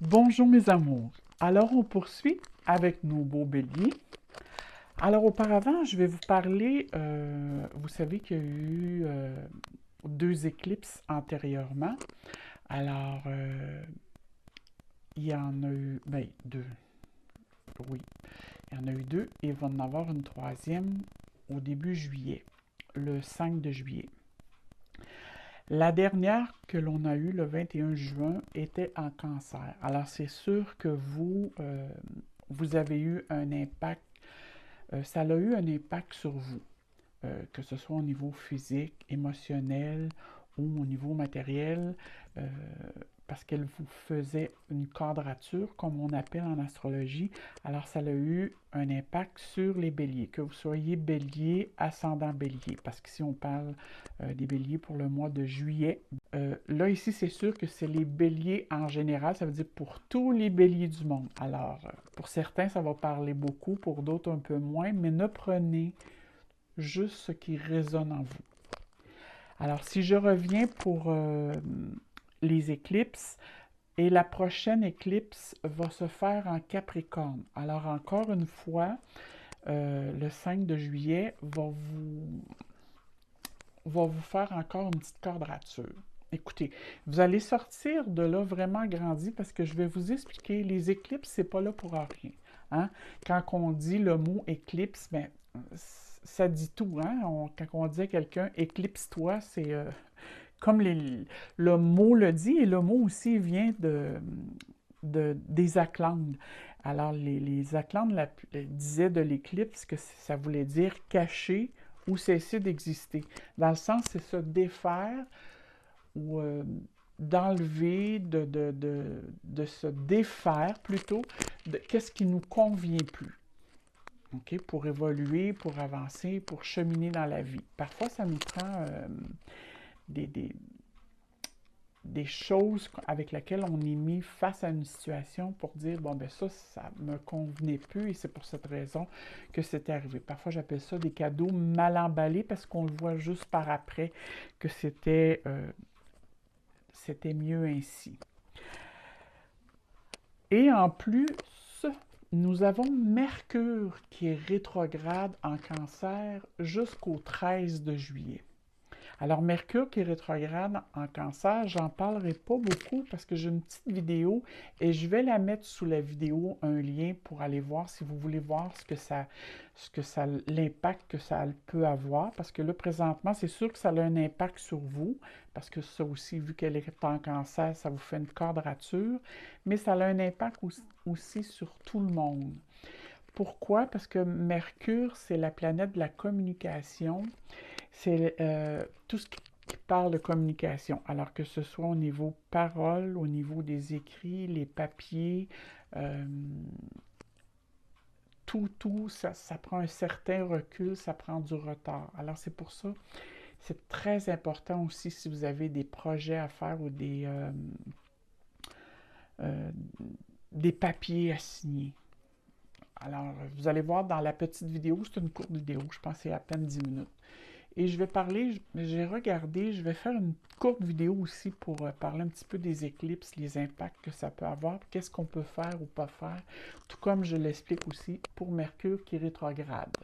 Bonjour mes amours. Alors on poursuit avec nos beaux béliers. Alors auparavant, je vais vous parler, vous savez qu'il y a eu deux éclipses antérieurement. Alors il y en a eu, ben deux, oui, il y en a eu deux et il va en avoir une troisième au début juillet, le 5 de juillet. La dernière que l'on a eue le 21 juin était en cancer. Alors c'est sûr que vous avez eu un impact, ça a eu un impact sur vous, que ce soit au niveau physique, émotionnel ou au niveau matériel, euh, parce qu'elle vous faisait une quadrature, comme on appelle en astrologie. Alors, ça a eu un impact sur les béliers, que vous soyez bélier, ascendant bélier, parce qu'ici, on parle des béliers pour le mois de juillet. Là, ici, c'est sûr que c'est les béliers en général, ça veut dire pour tous les béliers du monde. Alors, pour certains, ça va parler beaucoup, pour d'autres un peu moins, mais ne prenez juste ce qui résonne en vous. Alors, si je reviens pour les éclipses, et la prochaine éclipse va se faire en Capricorne. Alors, encore une fois, le 5 de juillet va vous faire encore une petite quadrature. Écoutez, vous allez sortir de là vraiment grandi parce que je vais vous expliquer, les éclipses, c'est pas là pour rien. Hein? Quand on dit le mot éclipse, ben, ça dit tout. Hein? Quand on dit à quelqu'un éclipse-toi, c'est comme le mot le dit, et le mot aussi vient des Aklands. Alors, les Aklands disaient de l'éclipse que ça voulait dire cacher ou cesser d'exister. Dans le sens, c'est se défaire ou d'enlever, de se défaire plutôt de qu'est-ce qui nous convient plus. OK? Pour évoluer, pour avancer, pour cheminer dans la vie. Parfois, ça nous prend des, des, des choses avec lesquelles on est mis face à une situation pour dire, bon, ben ça me convenait plus et c'est pour cette raison que c'est arrivé. Parfois, j'appelle ça des cadeaux mal emballés parce qu'on le voit juste par après que c'était mieux ainsi. Et en plus, nous avons Mercure qui est rétrograde en Cancer jusqu'au 13 de juillet. Alors, Mercure qui est rétrograde en Cancer, j'en parlerai pas beaucoup parce que j'ai une petite vidéo et je vais la mettre sous la vidéo, un lien pour aller voir si vous voulez voir l'impact que ça peut avoir. Parce que là, présentement, c'est sûr que ça a un impact sur vous, parce que ça aussi, vu qu'elle est en Cancer, ça vous fait une quadrature, mais ça a un impact aussi sur tout le monde. Pourquoi? Parce que Mercure, c'est la planète de la communication. C'est tout ce qui parle de communication. Alors que ce soit au niveau parole, au niveau des écrits, les papiers, euh, tout, ça prend un certain recul, ça prend du retard. Alors c'est pour ça, c'est très important aussi si vous avez des projets à faire ou euh, des papiers à signer. Alors, vous allez voir dans la petite vidéo, c'est une courte vidéo, je pense que c'est à peine 10 minutes. Et je vais parler, j'ai regardé, je vais faire une courte vidéo aussi pour parler un petit peu des éclipses, les impacts que ça peut avoir, qu'est-ce qu'on peut faire ou pas faire, tout comme je l'explique aussi pour Mercure qui est rétrograde.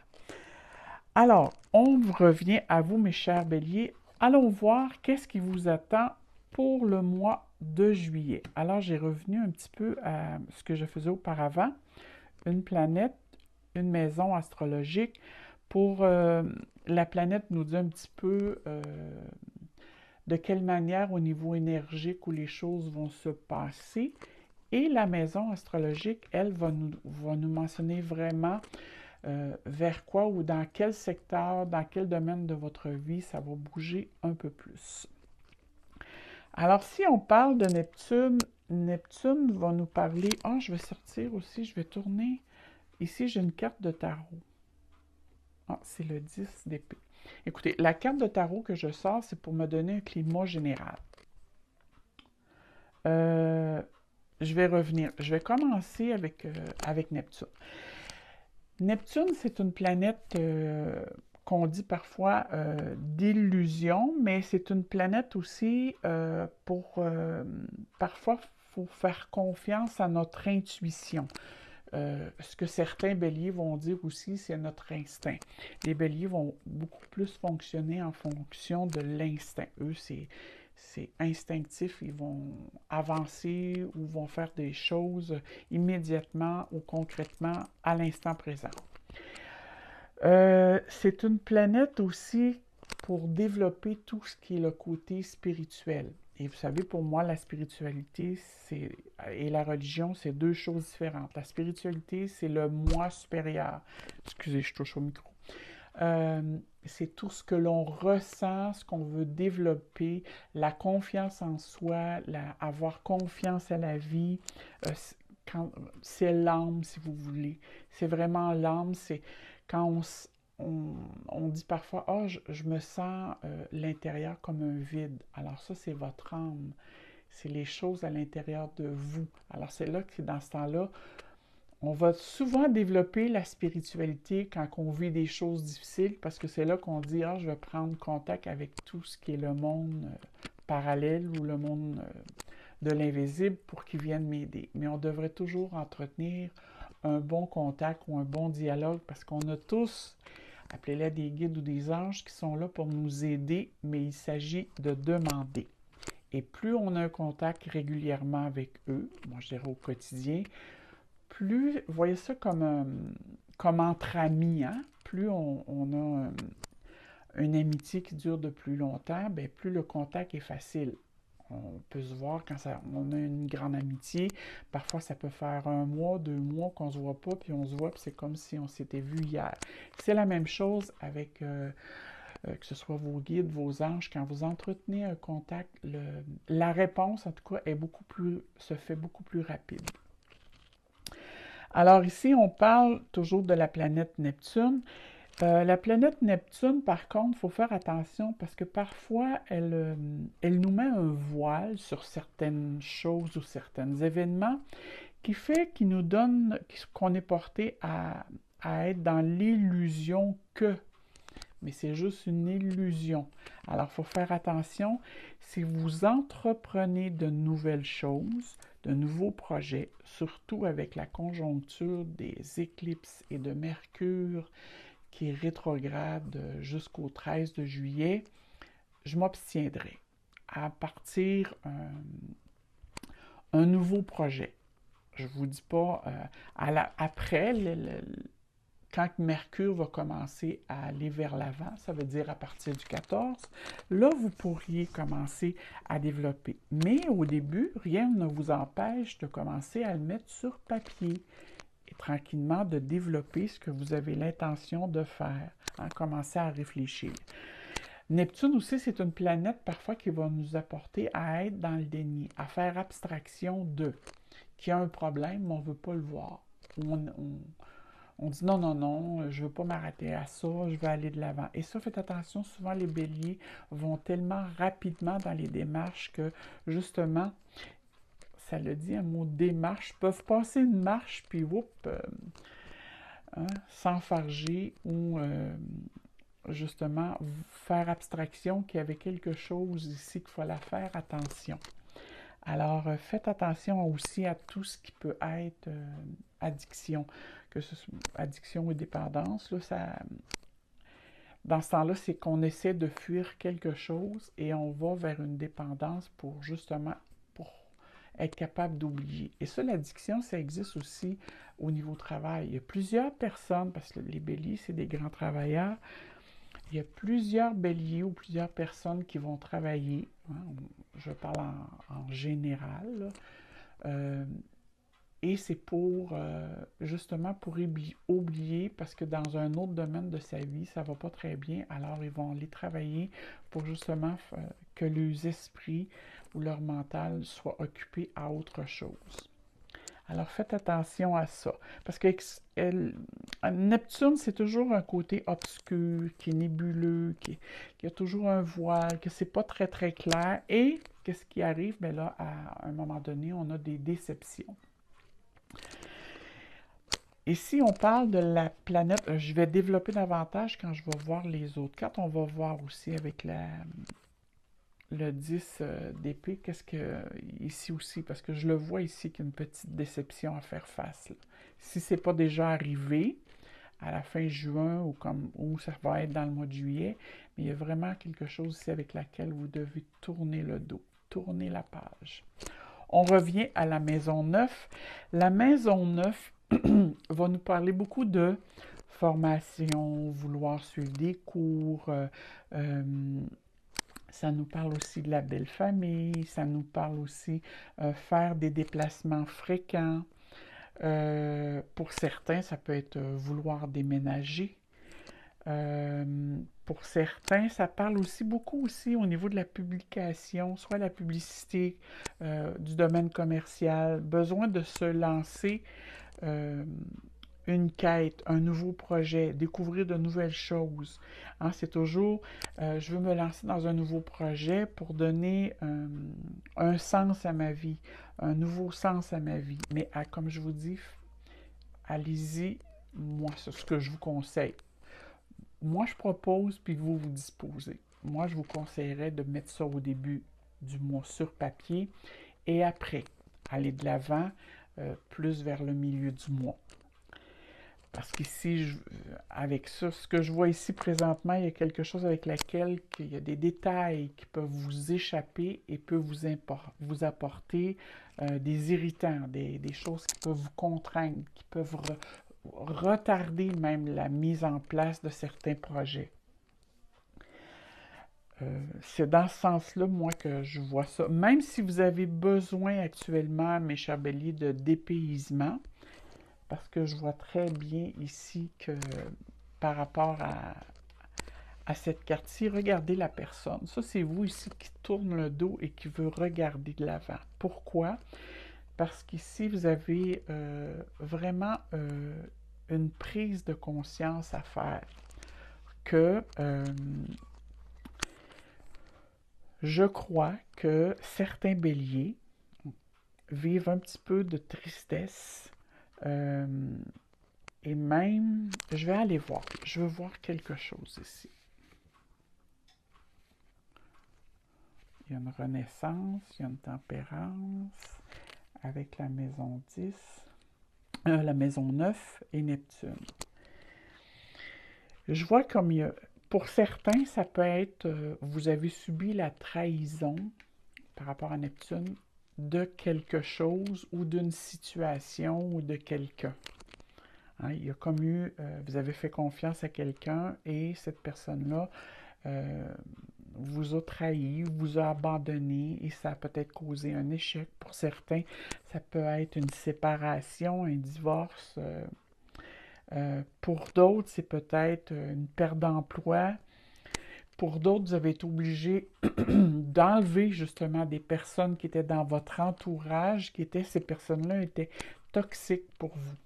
Alors, on revient à vous mes chers béliers. Allons voir qu'est-ce qui vous attend pour le mois de juillet. Alors, j'ai revenu un petit peu à ce que je faisais auparavant. Une planète, une maison astrologique. Pour la planète nous dit un petit peu de quelle manière au niveau énergique où les choses vont se passer. Et la maison astrologique, elle, va nous mentionner vraiment vers quoi ou dans quel secteur, dans quel domaine de votre vie ça va bouger un peu plus. Alors, si on parle de Neptune, Neptune va nous parler... Ah, je vais sortir aussi, je vais tourner. Ici, j'ai une carte de tarot. Ah, c'est le 10 d'épée. Écoutez, la carte de tarot que je sors, c'est pour me donner un climat général. Euh, je vais revenir. Je vais commencer avec Neptune. Neptune, c'est une planète qu'on dit parfois d'illusion, mais c'est une planète aussi pour parfois faut faire confiance à notre intuition. Ce que certains béliers vont dire aussi, c'est notre instinct. Les béliers vont beaucoup plus fonctionner en fonction de l'instinct. Eux, c'est instinctif. Ils vont avancer ou vont faire des choses immédiatement ou concrètement à l'instant présent. C'est une planète aussi pour développer tout ce qui est le côté spirituel. Et vous savez, pour moi, la spiritualité et la religion, c'est deux choses différentes. La spiritualité, c'est le moi supérieur. Excusez, je touche au micro. C'est tout ce que l'on ressent, ce qu'on veut développer, la confiance en soi, avoir confiance à la vie. C'est l'âme, si vous voulez. C'est vraiment l'âme. C'est quand on dit parfois, ah, je me sens l'intérieur comme un vide. Alors ça, c'est votre âme. C'est les choses à l'intérieur de vous. Alors c'est là que dans ce temps-là, on va souvent développer la spiritualité quand on vit des choses difficiles parce que c'est là qu'on dit, ah, je vais prendre contact avec tout ce qui est le monde parallèle ou le monde de l'invisible pour qu'il vienne m'aider. Mais on devrait toujours entretenir un bon contact ou un bon dialogue parce qu'on a tous, appelez-les des guides ou des anges, qui sont là pour nous aider, mais il s'agit de demander. Et plus on a un contact régulièrement avec eux, moi je dirais au quotidien, plus, voyez ça comme entre amis, hein? Plus on a une amitié qui dure de plus longtemps, bien, plus le contact est facile. On peut se voir quand on a une grande amitié. Parfois, ça peut faire 1 mois, 2 mois qu'on ne se voit pas, puis on se voit, puis c'est comme si on s'était vu hier. C'est la même chose avec, que ce soit vos guides, vos anges. Quand vous entretenez un contact, la réponse, en tout cas, se fait beaucoup plus rapide. Alors ici, on parle toujours de la planète Neptune. La planète Neptune, par contre, il faut faire attention parce que parfois, elle nous met un voile sur certaines choses ou certains événements qui fait qu'il nous donne qu'on est porté à être dans l'illusion que. Mais c'est juste une illusion. Alors, il faut faire attention. Si vous entreprenez de nouvelles choses, de nouveaux projets, surtout avec la conjoncture des éclipses et de Mercure, qui est rétrograde jusqu'au 13 de juillet, je m'abstiendrai à partir un nouveau projet. Je ne vous dis pas, après, quand Mercure va commencer à aller vers l'avant, ça veut dire à partir du 14, là, vous pourriez commencer à développer. Mais au début, rien ne vous empêche de commencer à le mettre sur papier et tranquillement de développer ce que vous avez l'intention de faire, hein, commencer à réfléchir. Neptune aussi, c'est une planète parfois qui va nous apporter à être dans le déni, à faire abstraction de, qu'il y a un problème, mais on ne veut pas le voir. On dit non, non, non, je ne veux pas m'arrêter à ça, je vais aller de l'avant. Et ça, faites attention, souvent les béliers vont tellement rapidement dans les démarches que justement, ça le dit un mot démarche, peuvent passer une marche, puis s'enfarger ou justement faire abstraction qu'il y avait quelque chose ici qu'il fallait faire attention. Alors, faites attention aussi à tout ce qui peut être addiction, que ce soit addiction ou dépendance. Là, dans ce temps-là, c'est qu'on essaie de fuir quelque chose et on va vers une dépendance pour justement être capable d'oublier. Et ça, l'addiction, ça existe aussi au niveau travail. Il y a plusieurs personnes, parce que les béliers, c'est des grands travailleurs, il y a plusieurs béliers ou plusieurs personnes qui vont travailler, hein, je parle en général, et c'est justement pour oublier, parce que dans un autre domaine de sa vie, ça ne va pas très bien, alors ils vont aller travailler pour justement que leurs esprits ou leur mental soient occupés à autre chose. Alors faites attention à ça, parce que Neptune, c'est toujours un côté obscur, qui est nébuleux, qui a toujours un voile, que c'est pas très très clair, et qu'est-ce qui arrive? Bien là, à un moment donné, on a des déceptions. Et si on parle de la planète, je vais développer davantage quand je vais voir les autres cartes. On va voir aussi avec le 10 d'épée, qu'est-ce que, ici aussi, parce que je le vois ici qu'il y a une petite déception à faire face, là. Si c'est pas déjà arrivé, à la fin juin ou ça va être dans le mois de juillet, mais il y a vraiment quelque chose ici avec laquelle vous devez tourner le dos, tourner la page. On revient à la maison 9. La maison 9 va nous parler beaucoup de formation, vouloir suivre des cours. Euh, Ça nous parle aussi de la belle famille. Ça nous parle aussi faire des déplacements fréquents. Pour certains, ça peut être vouloir déménager. Euh, pour certains, ça parle aussi beaucoup aussi au niveau de la publication, soit la publicité du domaine commercial, besoin de se lancer euh, une quête, un nouveau projet, découvrir de nouvelles choses. Hein, c'est toujours, je veux me lancer dans un nouveau projet pour donner un sens à ma vie, un nouveau sens à ma vie. Mais comme je vous dis, allez-y, moi, c'est ce que je vous conseille. Moi, je propose, puis vous vous disposez. Moi, je vous conseillerais de mettre ça au début du mois sur papier et après, aller de l'avant plus vers le milieu du mois. Parce qu'ici, avec ça, ce que je vois ici présentement, il y a quelque chose avec laquelle il y a des détails qui peuvent vous échapper et peuvent vous apporter des irritants, des choses qui peuvent vous contraindre, qui peuvent retarder même la mise en place de certains projets. C'est dans ce sens-là, moi, que je vois ça. Même si vous avez besoin actuellement, mes chers béliers, de dépaysement, parce que je vois très bien ici que par rapport à cette carte-ci, regardez la personne. Ça, c'est vous ici qui tourne le dos et qui veut regarder de l'avant. Pourquoi? Parce qu'ici, vous avez vraiment une prise de conscience à faire que je crois que certains béliers vivent un petit peu de tristesse et même, je vais aller voir, je veux voir quelque chose ici. Il y a une renaissance, il y a une tempérance avec la maison 10, la maison 9 et Neptune. Je vois comme il y a, pour certains, ça peut être, vous avez subi la trahison par rapport à Neptune de quelque chose ou d'une situation ou de quelqu'un. Hein, il y a comme eu, vous avez fait confiance à quelqu'un et cette personne-là vous a trahi, vous a abandonné et ça a peut-être causé un échec. Pour certains, ça peut être une séparation, un divorce. Pour d'autres, c'est peut-être une perte d'emploi. Pour d'autres, vous avez été obligé d'enlever justement des personnes qui étaient dans votre entourage, ces personnes-là étaient toxiques pour vous.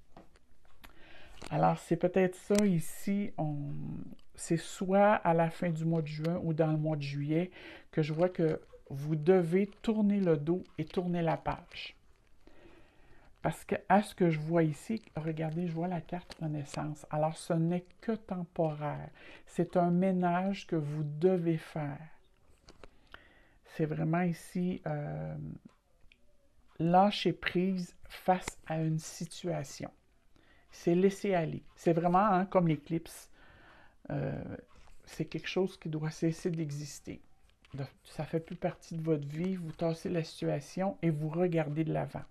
Alors, c'est peut-être ça ici, c'est soit à la fin du mois de juin ou dans le mois de juillet que je vois que vous devez tourner le dos et tourner la page. Parce que à ce que je vois ici, regardez, je vois la carte Renaissance. Alors, ce n'est que temporaire. C'est un ménage que vous devez faire. C'est vraiment ici lâcher prise face à une situation. C'est laisser aller. C'est vraiment hein, comme l'éclipse. C'est quelque chose qui doit cesser d'exister. Ça ne fait plus partie de votre vie. Vous tassez la situation et vous regardez de l'avant.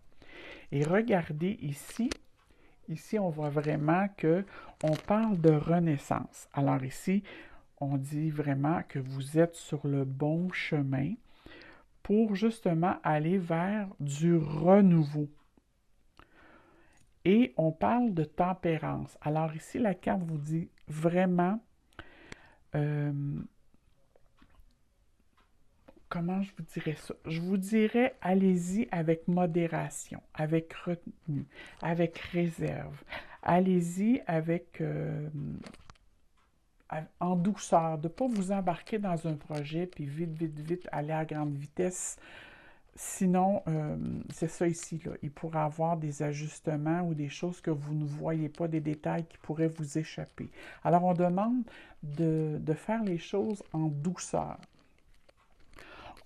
Et regardez ici, on voit vraiment que on parle de renaissance. Alors ici, on dit vraiment que vous êtes sur le bon chemin pour justement aller vers du renouveau. Et on parle de tempérance. Alors ici, la carte vous dit vraiment, comment je vous dirais ça? Je vous dirais, allez-y avec modération, avec retenue, avec réserve. Allez-y avec en douceur, de ne pas vous embarquer dans un projet, puis vite, vite, vite, aller à grande vitesse. Sinon, c'est ça ici, là. Il pourrait y avoir des ajustements ou des choses que vous ne voyez pas, des détails qui pourraient vous échapper. Alors, on demande de faire les choses en douceur.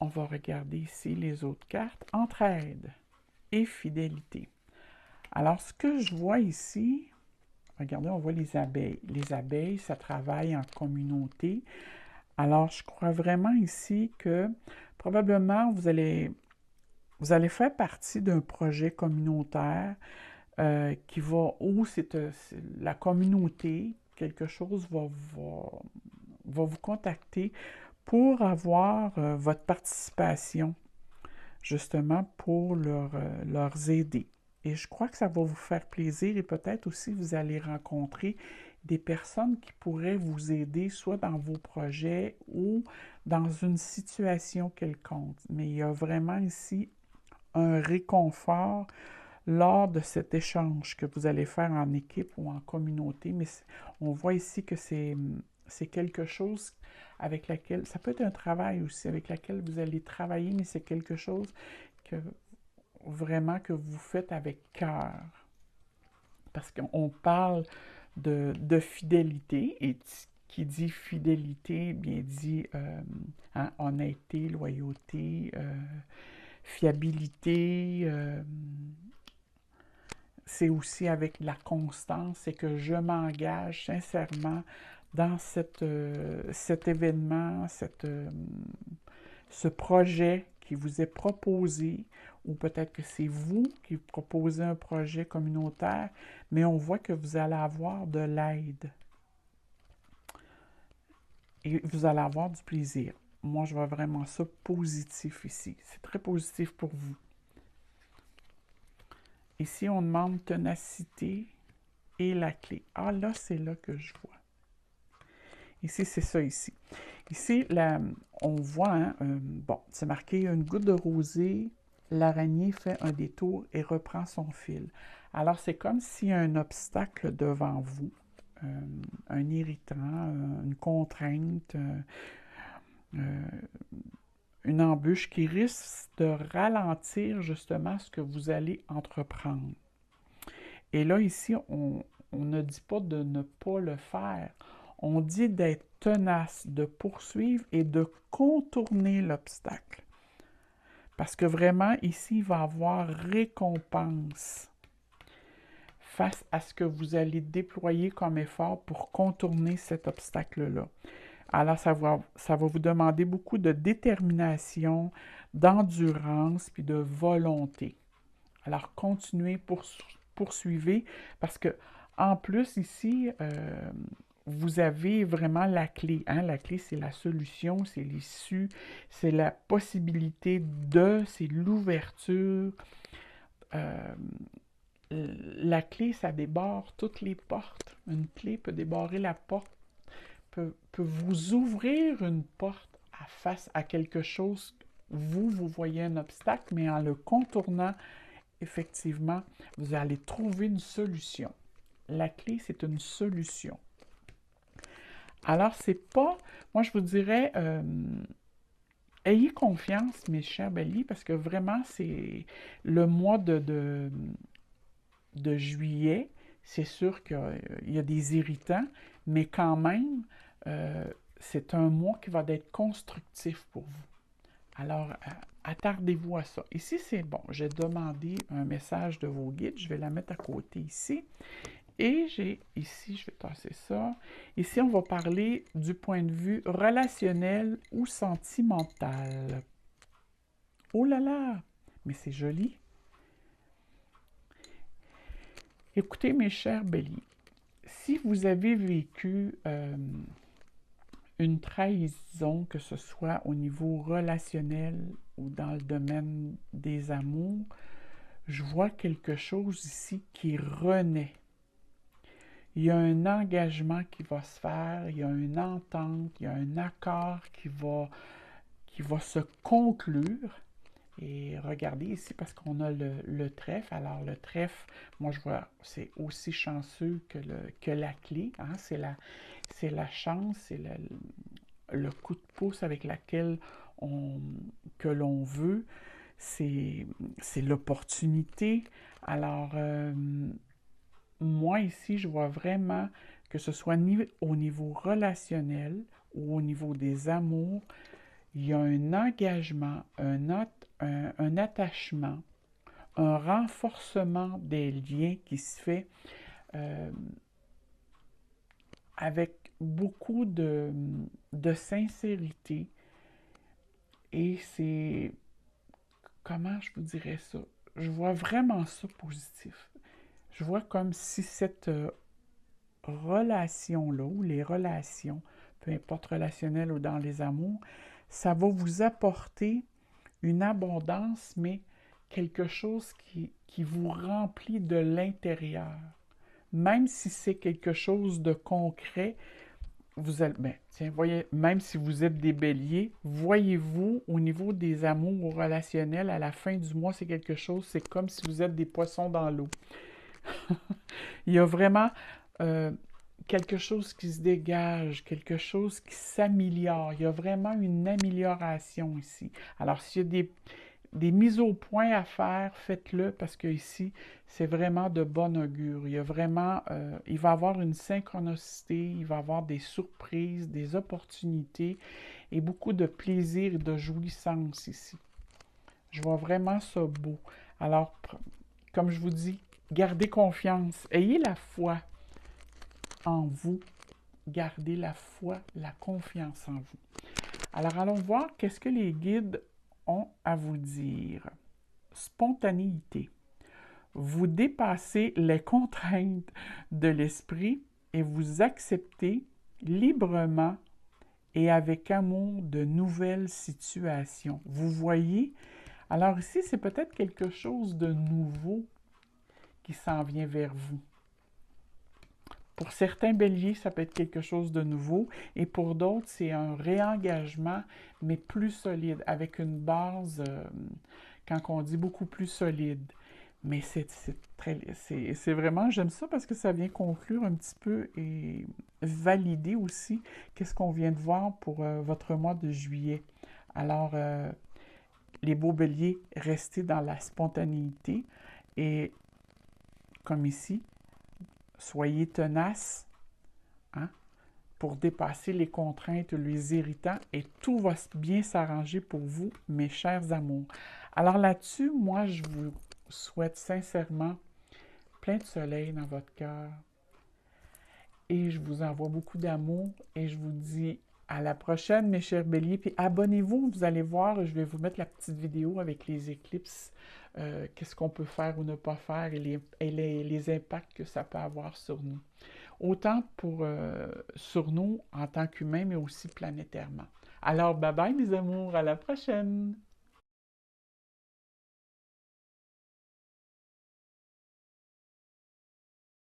on va regarder ici les autres cartes. Entraide et fidélité. Alors, ce que je vois ici, regardez, on voit les abeilles. Les abeilles, ça travaille en communauté. Alors, je crois vraiment ici que probablement vous allez faire partie d'un projet communautaire où c'est la communauté, quelque chose va vous contacter pour avoir votre participation, justement pour leur aider. Et je crois que ça va vous faire plaisir et peut-être aussi vous allez rencontrer des personnes qui pourraient vous aider soit dans vos projets ou dans une situation quelconque. Mais il y a vraiment ici un réconfort lors de cet échange que vous allez faire en équipe ou en communauté. Mais on voit ici que c'est quelque chose avec laquelle, ça peut être un travail aussi avec laquelle vous allez travailler, mais c'est quelque chose que vraiment que vous faites avec cœur. Parce qu'on parle de fidélité et qui dit fidélité, bien dit honnêteté, loyauté, fiabilité. C'est aussi avec la constance, c'est que je m'engage sincèrement dans cet événement, ce projet qui vous est proposé, ou peut-être que c'est vous qui proposez un projet communautaire, mais on voit que vous allez avoir de l'aide et vous allez avoir du plaisir. Moi, je vois vraiment ça positif ici. C'est très positif pour vous. Ici, on demande ténacité et la clé. Ah, là, c'est là que je vois. Ici, c'est ça ici. Ici, on voit, bon, c'est marqué une goutte de rosée, l'araignée fait un détour et reprend son fil. Alors, c'est comme s'il y a un obstacle devant vous, un irritant, une contrainte, une embûche qui risque de ralentir justement ce que vous allez entreprendre. Et là, ici, on ne dit pas de ne pas le faire. On dit d'être tenace, de poursuivre et de contourner l'obstacle. Parce que vraiment, ici, il va y avoir récompense face à ce que vous allez déployer comme effort pour contourner cet obstacle-là. Alors, ça va vous demander beaucoup de détermination, d'endurance, puis de volonté. Alors, continuez, poursuivez, parce que en plus, ici, vous avez vraiment la clé. Hein? La clé, c'est la solution, c'est l'issue, c'est la possibilité c'est l'ouverture. La clé, ça débarre toutes les portes. Une clé peut débarrer la porte, peut vous ouvrir une porte face à quelque chose. Vous voyez un obstacle, mais en le contournant, effectivement, vous allez trouver une solution. La clé, c'est une solution. Alors, c'est pas, moi je vous dirais, ayez confiance, mes chers Béliers, parce que vraiment, c'est le mois de juillet. C'est sûr qu'il y a des irritants, mais quand même, c'est un mois qui va être constructif pour vous. Alors, attardez-vous à ça. Ici, c'est bon. J'ai demandé un message de vos guides. Je vais la mettre à côté ici. Et j'ai ici, je vais tasser ça. Ici, on va parler du point de vue relationnel ou sentimental. Oh là là! Mais c'est joli. Écoutez, mes chers béliers, si vous avez vécu une trahison, que ce soit au niveau relationnel ou dans le domaine des amours, je vois quelque chose ici qui renaît. Il y a un engagement qui va se faire, il y a une entente, il y a un accord qui va se conclure. Et regardez ici, parce qu'on a le trèfle. Alors, le trèfle, moi, je vois, c'est aussi chanceux que la clé. Hein? C'est la chance, c'est le coup de pouce avec lequel que l'on veut. C'est l'opportunité. Alors, moi, ici, je vois vraiment que ce soit au niveau relationnel ou au niveau des amours, il y a un engagement, un attachement, un renforcement des liens qui se fait euh, avec beaucoup de sincérité. Et c'est, comment je vous dirais ça? Je vois vraiment ça positif. Je vois comme si cette relation-là, ou les relations, peu importe relationnelles ou dans les amours, ça va vous apporter une abondance, mais quelque chose qui vous remplit de l'intérieur. Même si c'est quelque chose de concret, vous allez, ben, tiens, voyez, même si vous êtes des béliers, voyez-vous au niveau des amours relationnels, à la fin du mois, c'est quelque chose, c'est comme si vous êtes des poissons dans l'eau. Il y a vraiment euh, quelque chose qui se dégage, quelque chose qui s'améliore. Il y a vraiment une amélioration ici. Alors, s'il y a des mises au point à faire, faites-le parce que ici, c'est vraiment de bon augure. Il y a vraiment, il va y avoir une synchronicité, il va y avoir des surprises, des opportunités et beaucoup de plaisir et de jouissance ici. Je vois vraiment ça beau. Alors, comme je vous dis, gardez confiance, ayez la foi en vous, gardez la foi, la confiance en vous. Alors, allons voir qu'est-ce que les guides ont à vous dire. Spontanéité. Vous dépassez les contraintes de l'esprit et vous acceptez librement et avec amour de nouvelles situations. Vous voyez? Alors ici, c'est peut-être quelque chose de nouveau qui s'en vient vers vous. Pour certains béliers, ça peut être quelque chose de nouveau et pour d'autres, c'est un réengagement, mais plus solide, avec une base, quand on dit beaucoup plus solide. Mais c'est vraiment, j'aime ça parce que ça vient conclure un petit peu et valider aussi qu'est-ce qu'on vient de voir pour votre mois de juillet. Alors, les beaux béliers, restez dans la spontanéité et, comme ici, soyez tenaces, hein, pour dépasser les contraintes, les irritants et tout va bien s'arranger pour vous, mes chers amours. Alors là-dessus, moi, je vous souhaite sincèrement plein de soleil dans votre cœur et je vous envoie beaucoup d'amour et je vous dis à la prochaine, mes chers béliers. Puis abonnez-vous, vous allez voir, je vais vous mettre la petite vidéo avec les éclipses, qu'est-ce qu'on peut faire ou ne pas faire et les impacts que ça peut avoir sur nous. Autant sur nous en tant qu'humains, mais aussi planétairement. Alors, bye bye mes amours, à la prochaine!